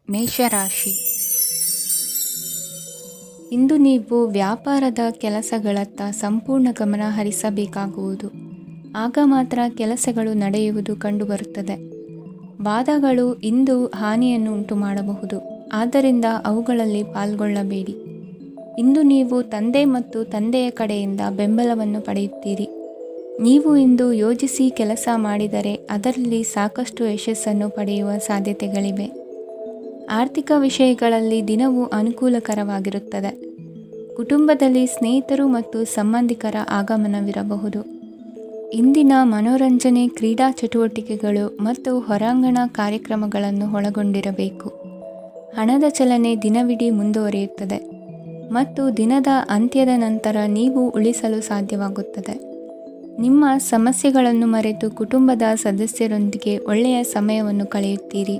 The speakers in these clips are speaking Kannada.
ಮೇಷರಾಶಿ. ಇಂದು ನೀವು ವ್ಯಾಪಾರದ ಕೆಲಸಗಳತ್ತ ಸಂಪೂರ್ಣ ಗಮನ ಹರಿಸಬೇಕಾಗುವುದು. ಆಗ ಮಾತ್ರ ಕೆಲಸಗಳು ನಡೆಯುವುದು ಕಂಡುಬರುತ್ತದೆ. ವಾದಗಳು ಇಂದು ಹಾನಿಯನ್ನು ಉಂಟು ಮಾಡಬಹುದು, ಆದ್ದರಿಂದ ಅವುಗಳಲ್ಲಿ ಪಾಲ್ಗೊಳ್ಳಬೇಡಿ. ಇಂದು ನೀವು ತಂದೆ ಮತ್ತು ತಂದೆಯ ಕಡೆಯಿಂದ ಬೆಂಬಲವನ್ನು ಪಡೆಯುತ್ತೀರಿ. ನೀವು ಇಂದು ಯೋಜಿಸಿ ಕೆಲಸ ಮಾಡಿದರೆ ಅದರಲ್ಲಿ ಸಾಕಷ್ಟು ಯಶಸ್ಸನ್ನು ಪಡೆಯುವ ಸಾಧ್ಯತೆಗಳಿವೆ. ಆರ್ಥಿಕ ವಿಷಯಗಳಲ್ಲಿ ದಿನವೂ ಅನುಕೂಲಕರವಾಗಿರುತ್ತದೆ. ಕುಟುಂಬದಲ್ಲಿ ಸ್ನೇಹಿತರು ಮತ್ತು ಸಂಬಂಧಿಕರ ಆಗಮನವಿರಬಹುದು. ಇಂದಿನ ಮನೋರಂಜನೆ ಕ್ರೀಡಾ ಚಟುವಟಿಕೆಗಳು ಮತ್ತು ಹೊರಾಂಗಣ ಕಾರ್ಯಕ್ರಮಗಳನ್ನು ಒಳಗೊಂಡಿರಬೇಕು. ಹಣದ ಚಲನೆ ದಿನವಿಡೀ ಮುಂದುವರಿಯುತ್ತದೆ ಮತ್ತು ದಿನದ ಅಂತ್ಯದ ನಂತರ ನೀವು ಉಳಿಸಲು ಸಾಧ್ಯವಾಗುತ್ತದೆ. ನಿಮ್ಮ ಸಮಸ್ಯೆಗಳನ್ನು ಮರೆತು ಕುಟುಂಬದ ಸದಸ್ಯರೊಂದಿಗೆ ಒಳ್ಳೆಯ ಸಮಯವನ್ನು ಕಳೆಯುತ್ತೀರಿ.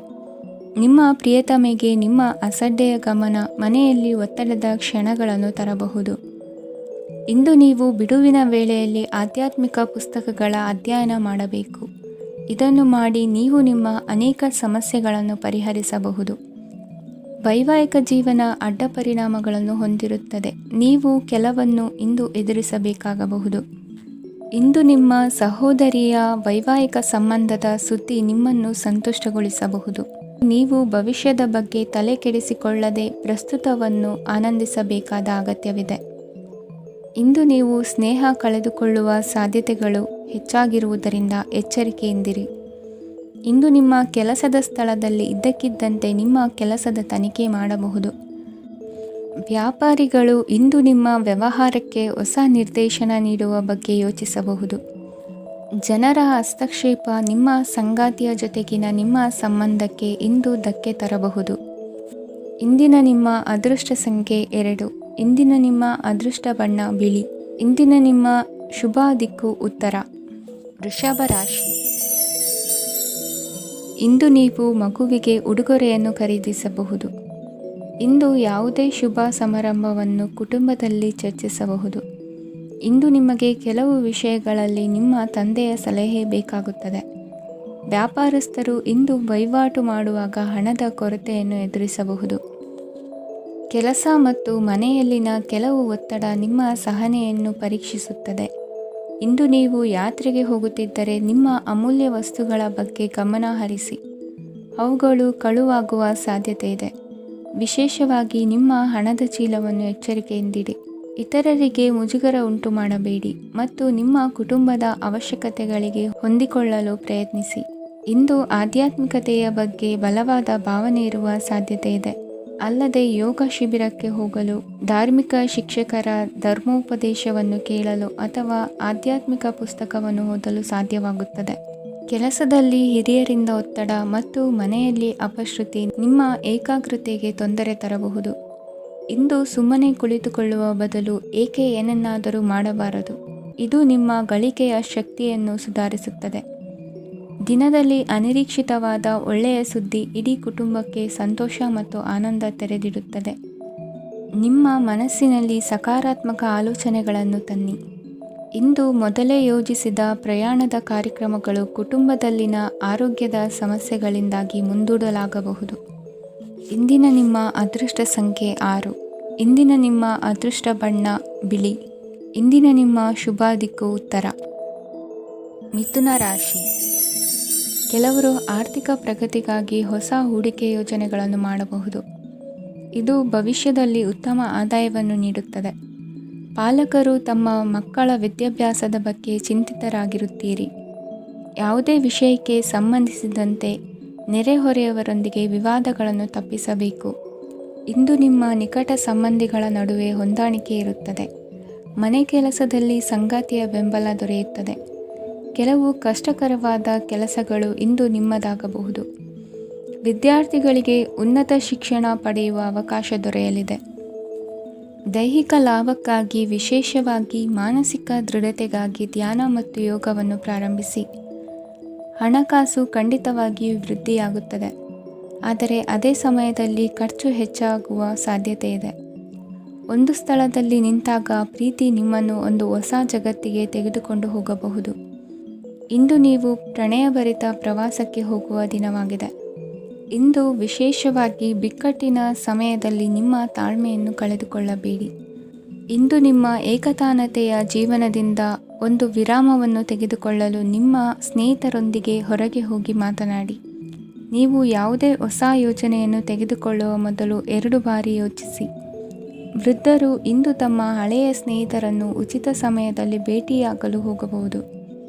ನಿಮ್ಮ ಪ್ರಿಯತಮೆಗೆ ನಿಮ್ಮ ಅಸಡ್ಡೆಯ ಗಮನ ಮನೆಯಲ್ಲಿ ಒತ್ತಡದ ಕ್ಷಣಗಳನ್ನು ತರಬಹುದು. ಇಂದು ನೀವು ಬಿಡುವಿನ ವೇಳೆಯಲ್ಲಿ ಆಧ್ಯಾತ್ಮಿಕ ಪುಸ್ತಕಗಳ ಅಧ್ಯಯನ ಮಾಡಬೇಕು. ಇದನ್ನು ಮಾಡಿ ನೀವು ನಿಮ್ಮ ಅನೇಕ ಸಮಸ್ಯೆಗಳನ್ನು ಪರಿಹರಿಸಬಹುದು. ವೈವಾಹಿಕ ಜೀವನ ಅಡ್ಡ ಪರಿಣಾಮಗಳನ್ನು ಹೊಂದಿರುತ್ತದೆ. ನೀವು ಕೆಲವನ್ನು ಇಂದು ಎದುರಿಸಬೇಕಾಗಬಹುದು. ಇಂದು ನಿಮ್ಮ ಸಹೋದರಿಯ ವೈವಾಹಿಕ ಸಂಬಂಧದ ಸುದ್ದಿ ನಿಮ್ಮನ್ನು ಸಂತುಷ್ಟಗೊಳಿಸಬಹುದು. ನೀವು ಭವಿಷ್ಯದ ಬಗ್ಗೆ ತಲೆ ಕೆಡಿಸಿಕೊಳ್ಳದೆ ಪ್ರಸ್ತುತವನ್ನು ಆನಂದಿಸಬೇಕಾದ ಅಗತ್ಯವಿದೆ. ಇಂದು ನೀವು ಸ್ನೇಹ ಕಳೆದುಕೊಳ್ಳುವ ಸಾಧ್ಯತೆಗಳು ಹೆಚ್ಚಾಗಿರುವುದರಿಂದ ಎಚ್ಚರಿಕೆಯಿಂದಿರಿ. ಇಂದು ನಿಮ್ಮ ಕೆಲಸದ ಸ್ಥಳದಲ್ಲಿ ಇದ್ದಕ್ಕಿದ್ದಂತೆ ನಿಮ್ಮ ಕೆಲಸದ ತನಿಖೆ ಮಾಡಬಹುದು. ವ್ಯಾಪಾರಿಗಳು ಇಂದು ನಿಮ್ಮ ವ್ಯವಹಾರಕ್ಕೆ ಹೊಸ ನಿರ್ದೇಶನ ನೀಡುವ ಬಗ್ಗೆ ಯೋಚಿಸಬಹುದು. ಜನರ ಹಸ್ತಕ್ಷೇಪ ನಿಮ್ಮ ಸಂಗಾತಿಯ ಜೊತೆಗಿನ ನಿಮ್ಮ ಸಂಬಂಧಕ್ಕೆ ಇಂದು ಧಕ್ಕೆ ತರಬಹುದು. ಇಂದಿನ ನಿಮ್ಮ ಅದೃಷ್ಟ ಸಂಖ್ಯೆ 2. ಇಂದಿನ ನಿಮ್ಮ ಅದೃಷ್ಟ ಬಣ್ಣ ಬಿಳಿ. ಇಂದಿನ ನಿಮ್ಮ ಶುಭ ದಿಕ್ಕು ಉತ್ತರ. ವೃಷಭ ರಾಶಿ. ಇಂದು ನೀವು ಮಗುವಿಗೆ ಉಡುಗೊರೆಯನ್ನು ಖರೀದಿಸಬಹುದು. ಇಂದು ಯಾವುದೇ ಶುಭ ಸಮಾರಂಭವನ್ನು ಕುಟುಂಬದಲ್ಲಿ ಚರ್ಚಿಸಬಹುದು. ಇಂದು ನಿಮಗೆ ಕೆಲವು ವಿಷಯಗಳಲ್ಲಿ ನಿಮ್ಮ ತಂದೆಯ ಸಲಹೆ ಬೇಕಾಗುತ್ತದೆ. ವ್ಯಾಪಾರಸ್ಥರು ಇಂದು ವಹಿವಾಟು ಮಾಡುವಾಗ ಹಣದ ಕೊರತೆಯನ್ನು ಎದುರಿಸಬಹುದು. ಕೆಲಸ ಮತ್ತು ಮನೆಯಲ್ಲಿನ ಕೆಲವು ಒತ್ತಡ ನಿಮ್ಮ ಸಹನೆಯನ್ನು ಪರೀಕ್ಷಿಸುತ್ತದೆ. ಇಂದು ನೀವು ಯಾತ್ರೆಗೆ ಹೋಗುತ್ತಿದ್ದರೆ ನಿಮ್ಮ ಅಮೂಲ್ಯ ವಸ್ತುಗಳ ಬಗ್ಗೆ ಗಮನ ಹರಿಸಿ. ಅವುಗಳು ಕಳುವಾಗುವ ಸಾಧ್ಯತೆ ಇದೆ. ವಿಶೇಷವಾಗಿ ನಿಮ್ಮ ಹಣದ ಚೀಲವನ್ನು ಎಚ್ಚರಿಕೆಯಿಂದಿಡಿ. ಇತರರಿಗೆ ಮುಜುಗರ ಉಂಟು ಮಾಡಬೇಡಿ ಮತ್ತು ನಿಮ್ಮ ಕುಟುಂಬದ ಅವಶ್ಯಕತೆಗಳಿಗೆ ಹೊಂದಿಕೊಳ್ಳಲು ಪ್ರಯತ್ನಿಸಿ. ಇಂದು ಆಧ್ಯಾತ್ಮಿಕತೆಯ ಬಗ್ಗೆ ಬಲವಾದ ಭಾವನೆ ಇರುವ ಸಾಧ್ಯತೆ ಇದೆ. ಅಲ್ಲದೆ ಯೋಗ ಶಿಬಿರಕ್ಕೆ ಹೋಗಲು, ಧಾರ್ಮಿಕ ಶಿಕ್ಷಕರ ಧರ್ಮೋಪದೇಶವನ್ನು ಕೇಳಲು ಅಥವಾ ಆಧ್ಯಾತ್ಮಿಕ ಪುಸ್ತಕವನ್ನು ಓದಲು ಸಾಧ್ಯವಾಗುತ್ತದೆ. ಕೆಲಸದಲ್ಲಿ ಹಿರಿಯರಿಂದ ಒತ್ತಡ ಮತ್ತು ಮನೆಯಲ್ಲಿ ಅಪಶ್ರುತಿ ನಿಮ್ಮ ಏಕಾಗ್ರತೆಗೆ ತೊಂದರೆ ತರಬಹುದು. ಇಂದು ಸುಮ್ಮನೆ ಕುಳಿತುಕೊಳ್ಳುವ ಬದಲು ಏಕೆ ಏನನ್ನಾದರೂ ಮಾಡಬಾರದು. ಇದು ನಿಮ್ಮ ಗಳಿಕೆಯ ಶಕ್ತಿಯನ್ನು ಸುಧಾರಿಸುತ್ತದೆ. ದಿನದಲ್ಲಿ ಅನಿರೀಕ್ಷಿತವಾದ ಒಳ್ಳೆಯ ಸುದ್ದಿ ಇಡೀ ಕುಟುಂಬಕ್ಕೆ ಸಂತೋಷ ಮತ್ತು ಆನಂದ ತೆರೆದಿಡುತ್ತದೆ. ನಿಮ್ಮ ಮನಸ್ಸಿನಲ್ಲಿ ಸಕಾರಾತ್ಮಕ ಆಲೋಚನೆಗಳನ್ನು ತನ್ನಿ. ಇಂದು ಮೊದಲೇ ಯೋಜಿಸಿದ ಪ್ರಯಾಣದ ಕಾರ್ಯಕ್ರಮಗಳು ಕುಟುಂಬದಲ್ಲಿನ ಆರೋಗ್ಯದ ಸಮಸ್ಯೆಗಳಿಂದಾಗಿ ಮುಂದೂಡಲಾಗಬಹುದು. ಇಂದಿನ ನಿಮ್ಮ ಅದೃಷ್ಟ ಸಂಖ್ಯೆ 6. ಇಂದಿನ ನಿಮ್ಮ ಅದೃಷ್ಟ ಬಣ್ಣ ಬಿಳಿ. ಇಂದಿನ ನಿಮ್ಮ ಶುಭ ದಿಕ್ಕು ಉತ್ತರ. ಮಿಥುನ ರಾಶಿ. ಕೆಲವರು ಆರ್ಥಿಕ ಪ್ರಗತಿಗಾಗಿ ಹೊಸ ಹೂಡಿಕೆ ಯೋಜನೆಗಳನ್ನು ಮಾಡಬಹುದು. ಇದು ಭವಿಷ್ಯದಲ್ಲಿ ಉತ್ತಮ ಆದಾಯವನ್ನು ನೀಡುತ್ತದೆ. ಪಾಲಕರು ತಮ್ಮ ಮಕ್ಕಳ ವಿದ್ಯಾಭ್ಯಾಸದ ಬಗ್ಗೆ ಚಿಂತಿತರಾಗಿರುತ್ತೀರಿ. ಯಾವುದೇ ವಿಷಯಕ್ಕೆ ಸಂಬಂಧಿಸಿದಂತೆ ನೆರೆಹೊರೆಯವರೊಂದಿಗೆ ವಿವಾದಗಳನ್ನು ತಪ್ಪಿಸಬೇಕು. ಇಂದು ನಿಮ್ಮ ನಿಕಟ ಸಂಬಂಧಿಗಳ ನಡುವೆ ಹೊಂದಾಣಿಕೆ ಇರುತ್ತದೆ. ಮನೆ ಕೆಲಸದಲ್ಲಿ ಸಂಗಾತಿಯ ಬೆಂಬಲ ದೊರೆಯುತ್ತದೆ. ಕೆಲವು ಕಷ್ಟಕರವಾದ ಕೆಲಸಗಳು ಇಂದು ನಿಮ್ಮದಾಗಬಹುದು. ವಿದ್ಯಾರ್ಥಿಗಳಿಗೆ ಉನ್ನತ ಶಿಕ್ಷಣ ಪಡೆಯುವ ಅವಕಾಶ ದೊರೆಯಲಿದೆ. ದೈಹಿಕ ಲಾಭಕ್ಕಾಗಿ, ವಿಶೇಷವಾಗಿ ಮಾನಸಿಕ ದೃಢತೆಗಾಗಿ ಧ್ಯಾನ ಮತ್ತು ಯೋಗವನ್ನು ಪ್ರಾರಂಭಿಸಿ. ಹಣಕಾಸು ಖಂಡಿತವಾಗಿಯೂ ವೃದ್ಧಿಯಾಗುತ್ತದೆ, ಆದರೆ ಅದೇ ಸಮಯದಲ್ಲಿ ಖರ್ಚು ಹೆಚ್ಚಾಗುವ ಸಾಧ್ಯತೆ ಇದೆ. ಒಂದು ಸ್ಥಳದಲ್ಲಿ ನಿಂತಾಗ ಪ್ರೀತಿ ನಿಮ್ಮನ್ನು ಒಂದು ಹೊಸ ಜಗತ್ತಿಗೆ ತೆಗೆದುಕೊಂಡು ಹೋಗಬಹುದು. ಇಂದು ನೀವು ಪ್ರಣಯಭರಿತ ಪ್ರವಾಸಕ್ಕೆ ಹೋಗುವ ದಿನವಾಗಿದೆ. ಇಂದು ವಿಶೇಷವಾಗಿ ಬಿಕ್ಕಟ್ಟಿನ ಸಮಯದಲ್ಲಿ ನಿಮ್ಮ ತಾಳ್ಮೆಯನ್ನು ಕಳೆದುಕೊಳ್ಳಬೇಡಿ. ಇಂದು ನಿಮ್ಮ ಏಕತಾನತೆಯ ಜೀವನದಿಂದ ಒಂದು ವಿರಾಮವನ್ನು ತೆಗೆದುಕೊಳ್ಳಲು ನಿಮ್ಮ ಸ್ನೇಹಿತರೊಂದಿಗೆ ಹೊರಗೆ ಹೋಗಿ ಮಾತನಾಡಿ. ನೀವು ಯಾವುದೇ ಹೊಸ ಯೋಜನೆಯನ್ನು ತೆಗೆದುಕೊಳ್ಳುವ ಮೊದಲು 2 ಬಾರಿ ಯೋಚಿಸಿ. ವೃದ್ಧರು ಇಂದು ತಮ್ಮ ಹಳೆಯ ಸ್ನೇಹಿತರನ್ನು ಉಚಿತ ಸಮಯದಲ್ಲಿ ಭೇಟಿಯಾಗಲು ಹೋಗಬಹುದು.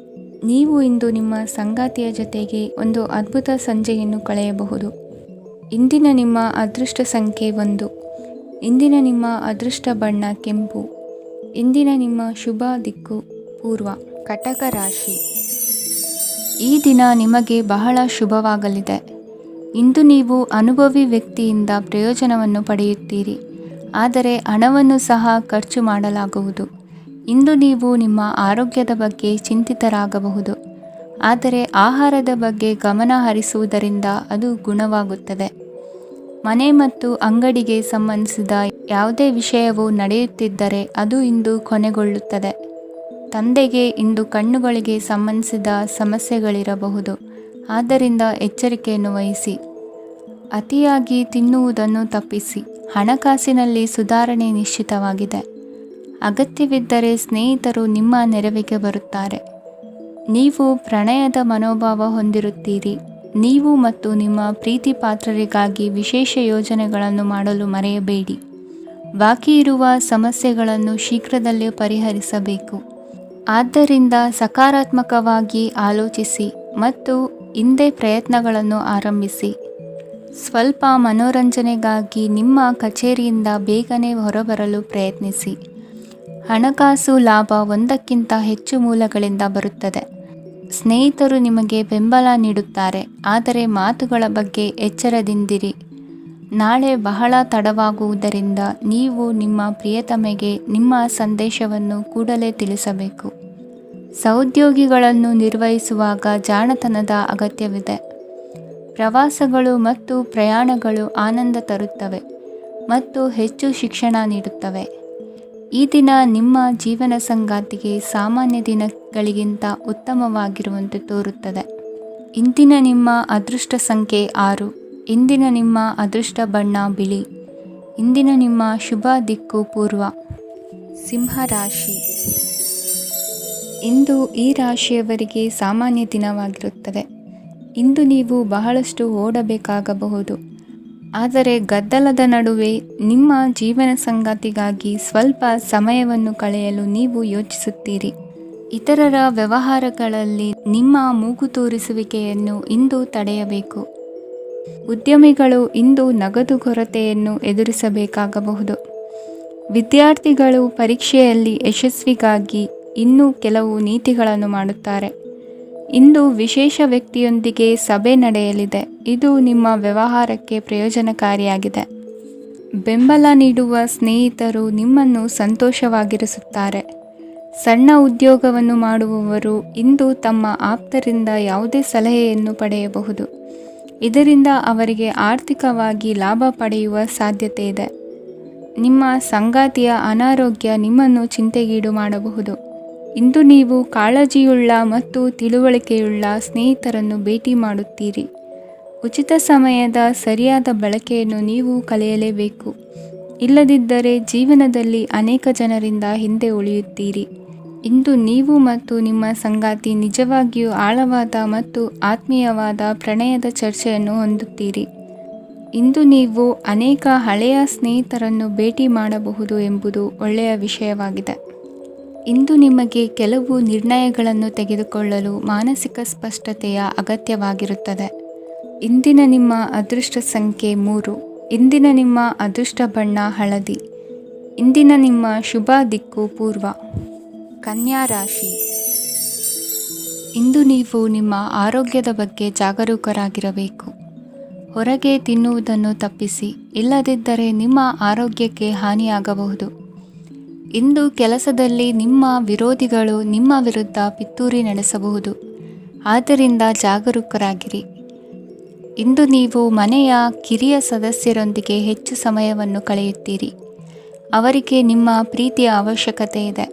ನೀವು ಇಂದು ನಿಮ್ಮ ಸಂಗಾತಿಯ ಜೊತೆಗೆ ಒಂದು ಅದ್ಭುತ ಸಂಜೆಯನ್ನು ಕಳೆಯಬಹುದು. ಇಂದಿನ ನಿಮ್ಮ ಅದೃಷ್ಟ ಸಂಖ್ಯೆ 1. ಇಂದಿನ ನಿಮ್ಮ ಅದೃಷ್ಟ ಬಣ್ಣ ಕೆಂಪು. ಇಂದಿನ ನಿಮ್ಮ ಶುಭ ದಿಕ್ಕು ಪೂರ್ವ. ಕಟಕ ರಾಶಿ. ಈ ದಿನ ನಿಮಗೆ ಬಹಳ ಶುಭವಾಗಲಿದೆ. ಇಂದು ನೀವು ಅನುಭವಿ ವ್ಯಕ್ತಿಯಿಂದ ಪ್ರಯೋಜನವನ್ನು ಪಡೆಯುತ್ತೀರಿ, ಆದರೆ ಹಣವನ್ನು ಸಹ ಖರ್ಚು ಮಾಡಲಾಗುವುದು. ಇಂದು ನೀವು ನಿಮ್ಮ ಆರೋಗ್ಯದ ಬಗ್ಗೆ ಚಿಂತಿತರಾಗಬಹುದು, ಆದರೆ ಆಹಾರದ ಬಗ್ಗೆ ಗಮನ ಹರಿಸುವುದರಿಂದ ಅದು ಗುಣವಾಗುತ್ತದೆ. ಮನೆ ಮತ್ತು ಅಂಗಡಿಗೆ ಸಂಬಂಧಿಸಿದ ಯಾವುದೇ ವಿಷಯವು ನಡೆಯುತ್ತಿದ್ದರೆ ಅದು ಇಂದು ಕೊನೆಗೊಳ್ಳುತ್ತದೆ. ತಂದೆಗೆ ಇಂದು ಕಣ್ಣುಗಳಿಗೆ ಸಂಬಂಧಿಸಿದ ಸಮಸ್ಯೆಗಳಿರಬಹುದು, ಆದ್ದರಿಂದ ಎಚ್ಚರಿಕೆಯನ್ನು ವಹಿಸಿ. ಅತಿಯಾಗಿ ತಿನ್ನುವುದನ್ನು ತಪ್ಪಿಸಿ. ಹಣಕಾಸಿನಲ್ಲಿ ಸುಧಾರಣೆ ನಿಶ್ಚಿತವಾಗಿದೆ. ಅಗತ್ಯವಿದ್ದರೆ ಸ್ನೇಹಿತರು ನಿಮ್ಮ ನೆರವಿಗೆ ಬರುತ್ತಾರೆ. ನೀವು ಪ್ರಣಯದ ಮನೋಭಾವ ಹೊಂದಿರುತ್ತೀರಿ. ನೀವು ಮತ್ತು ನಿಮ್ಮ ಪ್ರೀತಿ ಪಾತ್ರರಿಗಾಗಿ ವಿಶೇಷ ಯೋಜನೆಗಳನ್ನು ಮಾಡಲು ಮರೆಯಬೇಡಿ. ಬಾಕಿ ಇರುವ ಸಮಸ್ಯೆಗಳನ್ನು ಶೀಘ್ರದಲ್ಲೇ ಪರಿಹರಿಸಬೇಕು. ಆದ್ದರಿಂದ ಸಕಾರಾತ್ಮಕವಾಗಿ ಆಲೋಚಿಸಿ ಮತ್ತು ಇಂದೇ ಪ್ರಯತ್ನಗಳನ್ನು ಆರಂಭಿಸಿ. ಸ್ವಲ್ಪ ಮನೋರಂಜನೆಗಾಗಿ ನಿಮ್ಮ ಕಚೇರಿಯಿಂದ ಬೇಗನೆ ಹೊರಬರಲು ಪ್ರಯತ್ನಿಸಿ. ಹಣಕಾಸು ಲಾಭ 1ಕ್ಕಿಂತ ಹೆಚ್ಚು ಮೂಲಗಳಿಂದ ಬರುತ್ತದೆ. ಸ್ನೇಹಿತರು ನಿಮಗೆ ಬೆಂಬಲ ನೀಡುತ್ತಾರೆ, ಆದರೆ ಮಾತುಗಳ ಬಗ್ಗೆ ಎಚ್ಚರದಿಂದಿರಿ. ನಾಳೆ ಬಹಳ ತಡವಾಗುವುದರಿಂದ ನೀವು ನಿಮ್ಮ ಪ್ರಿಯತಮೆಗೆ ನಿಮ್ಮ ಸಂದೇಶವನ್ನು ಕೂಡಲೇ ತಿಳಿಸಬೇಕು. ಸಹೋದ್ಯೋಗಿಗಳನ್ನು ನಿರ್ವಹಿಸುವಾಗ ಜಾಣತನದ ಅಗತ್ಯವಿದೆ. ಪ್ರವಾಸಗಳು ಮತ್ತು ಪ್ರಯಾಣಗಳು ಆನಂದ ತರುತ್ತವೆ ಮತ್ತು ಹೆಚ್ಚು ಶಿಕ್ಷಣ ನೀಡುತ್ತವೆ. ಈ ದಿನ ನಿಮ್ಮ ಜೀವನ ಸಂಗಾತಿಗೆ ಸಾಮಾನ್ಯ ದಿನಗಳಿಗಿಂತ ಉತ್ತಮವಾಗಿರುವಂತೆ ತೋರುತ್ತದೆ. ಇಂದಿನ ನಿಮ್ಮ ಅದೃಷ್ಟ ಸಂಖ್ಯೆ 6. ಇಂದಿನ ನಿಮ್ಮ ಅದೃಷ್ಟ ಬಣ್ಣ ಬಿಳಿ. ಇಂದಿನ ನಿಮ್ಮ ಶುಭ ದಿಕ್ಕು ಪೂರ್ವ. ಸಿಂಹ ರಾಶಿ. ಇಂದು ಈ ರಾಶಿಯವರಿಗೆ ಸಾಮಾನ್ಯ ದಿನವಾಗಿರುತ್ತದೆ. ಇಂದು ನೀವು ಬಹಳಷ್ಟು ಓಡಬೇಕಾಗಬಹುದು, ಆದರೆ ಗದ್ದಲದ ನಡುವೆ ನಿಮ್ಮ ಜೀವನ ಸಂಗಾತಿಗಾಗಿ ಸ್ವಲ್ಪ ಸಮಯವನ್ನು ಕಳೆಯಲು ನೀವು ಯೋಚಿಸುತ್ತೀರಿ. ಇತರರ ವ್ಯವಹಾರಗಳಲ್ಲಿ ನಿಮ್ಮ ಮೂಗು ತೂರಿಸುವಿಕೆಯನ್ನು ಇಂದು ತಡೆಯಬೇಕು. ಉದ್ಯಮಿಗಳು ಇಂದು ನಗದು ಕೊರತೆಯನ್ನು ಎದುರಿಸಬೇಕಾಗಬಹುದು. ವಿದ್ಯಾರ್ಥಿಗಳು ಪರೀಕ್ಷೆಯಲ್ಲಿ ಯಶಸ್ವಿಗಾಗಿ ಇನ್ನೂ ಕೆಲವು ನೀತಿಗಳನ್ನು ಮಾಡುತ್ತಾರೆ. ಇಂದು ವಿಶೇಷ ವ್ಯಕ್ತಿಯೊಂದಿಗೆ ಸಭೆ ನಡೆಯಲಿದೆ. ಇದು ನಿಮ್ಮ ವ್ಯವಹಾರಕ್ಕೆ ಪ್ರಯೋಜನಕಾರಿಯಾಗಿದೆ. ಬೆಂಬಲ ನೀಡುವ ಸ್ನೇಹಿತರು ನಿಮ್ಮನ್ನು ಸಂತೋಷವಾಗಿರಿಸುತ್ತಾರೆ. ಸಣ್ಣ ಉದ್ಯೋಗವನ್ನು ಮಾಡುವವರು ಇಂದು ತಮ್ಮ ಆಪ್ತರಿಂದ ಯಾವುದೇ ಸಲಹೆಯನ್ನು ಪಡೆಯಬಹುದು. ಇದರಿಂದ ಅವರಿಗೆ ಆರ್ಥಿಕವಾಗಿ ಲಾಭ ಪಡೆಯುವ ಸಾಧ್ಯತೆ ಇದೆ. ನಿಮ್ಮ ಸಂಗಾತಿಯ ಅನಾರೋಗ್ಯ ನಿಮ್ಮನ್ನು ಚಿಂತೆಗೀಡು ಮಾಡಬಹುದು. ಇಂದು ನೀವು ಕಾಳಜಿಯುಳ್ಳ ಮತ್ತು ತಿಳುವಳಿಕೆಯುಳ್ಳ ಸ್ನೇಹಿತರನ್ನು ಭೇಟಿ ಮಾಡುತ್ತೀರಿ. ಉಚಿತ ಸಮಯದ ಸರಿಯಾದ ಬಳಕೆಯನ್ನು ನೀವು ಕಲಿಯಲೇಬೇಕು. ಇಲ್ಲದಿದ್ದರೆ ಜೀವನದಲ್ಲಿ ಅನೇಕ ಜನರಿಂದ ಹಿಂದೆ ಉಳಿಯುತ್ತೀರಿ. ಇಂದು ನೀವು ಮತ್ತು ನಿಮ್ಮ ಸಂಗಾತಿ ನಿಜವಾಗಿಯೂ ಆಳವಾದ ಮತ್ತು ಆತ್ಮೀಯವಾದ ಪ್ರಣಯದ ಚರ್ಚೆಯನ್ನು ಹೊಂದುತ್ತೀರಿ. ಇಂದು ನೀವು ಅನೇಕ ಹಳೆಯ ಸ್ನೇಹಿತರನ್ನು ಭೇಟಿ ಮಾಡಬಹುದು ಎಂಬುದು ಒಳ್ಳೆಯ ವಿಷಯವಾಗಿದೆ. ಇಂದು ನಿಮಗೆ ಕೆಲವು ನಿರ್ಣಯಗಳನ್ನು ತೆಗೆದುಕೊಳ್ಳಲು ಮಾನಸಿಕ ಸ್ಪಷ್ಟತೆಯ ಅಗತ್ಯವಾಗಿರುತ್ತದೆ. ಇಂದಿನ ನಿಮ್ಮ ಅದೃಷ್ಟ ಸಂಖ್ಯೆ 3. ಇಂದಿನ ನಿಮ್ಮ ಅದೃಷ್ಟ ಬಣ್ಣ ಹಳದಿ. ಇಂದಿನ ನಿಮ್ಮ ಶುಭ ದಿಕ್ಕು ಪೂರ್ವ. ಕನ್ಯಾ ರಾಶಿ. ಇಂದು ನೀವು ನಿಮ್ಮ ಆರೋಗ್ಯದ ಬಗ್ಗೆ ಜಾಗರೂಕರಾಗಿರಬೇಕು. ಹೊರಗೆ ತಿನ್ನುವುದನ್ನು ತಪ್ಪಿಸಿ, ಇಲ್ಲದಿದ್ದರೆ ನಿಮ್ಮ ಆರೋಗ್ಯಕ್ಕೆ ಹಾನಿಯಾಗಬಹುದು. ಇಂದು ಕೆಲಸದಲ್ಲಿ ನಿಮ್ಮ ವಿರೋಧಿಗಳು ನಿಮ್ಮ ವಿರುದ್ಧ ಪಿತೂರಿ ನಡೆಸಬಹುದು, ಆದ್ದರಿಂದ ಜಾಗರೂಕರಾಗಿರಿ. ಇಂದು ನೀವು ಮನೆಯ ಕಿರಿಯ ಸದಸ್ಯರೊಂದಿಗೆ ಹೆಚ್ಚು ಸಮಯವನ್ನು ಕಳೆಯುತ್ತೀರಿ. ಅವರಿಗೆ ನಿಮ್ಮ ಪ್ರೀತಿಯ ಅವಶ್ಯಕತೆ ಇದೆ.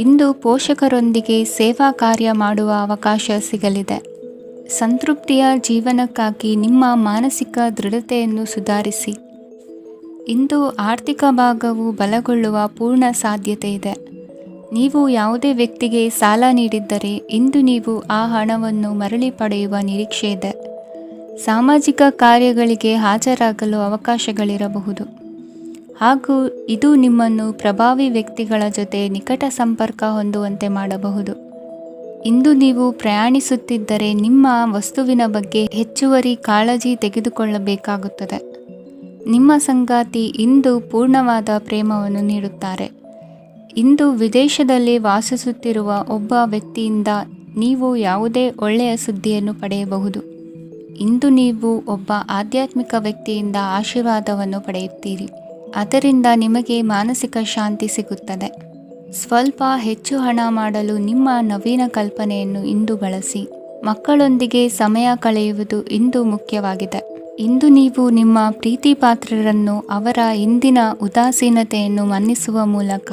ಇಂದು ಪೋಷಕರೊಂದಿಗೆ ಸೇವಾ ಕಾರ್ಯ ಮಾಡುವ ಅವಕಾಶ ಸಿಗಲಿದೆ. ಸಂತೃಪ್ತಿಯ ಜೀವನಕ್ಕಾಗಿ ನಿಮ್ಮ ಮಾನಸಿಕ ದೃಢತೆಯನ್ನು ಸುಧಾರಿಸಿ. ಇಂದು ಆರ್ಥಿಕ ಭಾಗವು ಬಲಗೊಳ್ಳುವ ಪೂರ್ಣ ಸಾಧ್ಯತೆ ಇದೆ. ನೀವು ಯಾವುದೇ ವ್ಯಕ್ತಿಗೆ ಸಾಲ ನೀಡಿದ್ದರೆ ಇಂದು ನೀವು ಆ ಹಣವನ್ನು ಮರಳಿ ಪಡೆಯುವ ನಿರೀಕ್ಷೆ ಇದೆ. ಸಾಮಾಜಿಕ ಕಾರ್ಯಗಳಿಗೆ ಹಾಜರಾಗಲು ಅವಕಾಶಗಳಿರಬಹುದು ಹಾಗೂ ಇದು ನಿಮ್ಮನ್ನು ಪ್ರಭಾವಿ ವ್ಯಕ್ತಿಗಳ ಜೊತೆ ನಿಕಟ ಸಂಪರ್ಕ ಹೊಂದುವಂತೆ ಮಾಡಬಹುದು. ಇಂದು ನೀವು ಪ್ರಯಾಣಿಸುತ್ತಿದ್ದರೆ ನಿಮ್ಮ ವಸ್ತುವಿನ ಬಗ್ಗೆ ಹೆಚ್ಚುವರಿ ಕಾಳಜಿ ತೆಗೆದುಕೊಳ್ಳಬೇಕಾಗುತ್ತದೆ. ನಿಮ್ಮ ಸಂಗಾತಿ ಇಂದು ಪೂರ್ಣವಾದ ಪ್ರೇಮವನ್ನು ನೀಡುತ್ತಾರೆ. ಇಂದು ವಿದೇಶದಲ್ಲಿ ವಾಸಿಸುತ್ತಿರುವ ಒಬ್ಬ ವ್ಯಕ್ತಿಯಿಂದ ನೀವು ಯಾವುದೇ ಒಳ್ಳೆಯ ಸುದ್ದಿಯನ್ನು ಪಡೆಯಬಹುದು. ಇಂದು ನೀವು ಒಬ್ಬ ಆಧ್ಯಾತ್ಮಿಕ ವ್ಯಕ್ತಿಯಿಂದ ಆಶೀರ್ವಾದವನ್ನು ಪಡೆಯುತ್ತೀರಿ. ಅದರಿಂದ ನಿಮಗೆ ಮಾನಸಿಕ ಶಾಂತಿ ಸಿಗುತ್ತದೆ. ಸ್ವಲ್ಪ ಹೆಚ್ಚು ಹಣ ಮಾಡಲು ನಿಮ್ಮ ನವೀನ ಕಲ್ಪನೆಯನ್ನು ಇಂದು ಬಳಸಿ. ಮಕ್ಕಳೊಂದಿಗೆ ಸಮಯ ಕಳೆಯುವುದು ಇಂದು ಮುಖ್ಯವಾಗಿದೆ. ಇಂದು ನೀವು ನಿಮ್ಮ ಪ್ರೀತಿ ಪಾತ್ರರನ್ನು ಅವರ ಇಂದಿನ ಉದಾಸೀನತೆಯನ್ನು ಮನ್ನಿಸುವ ಮೂಲಕ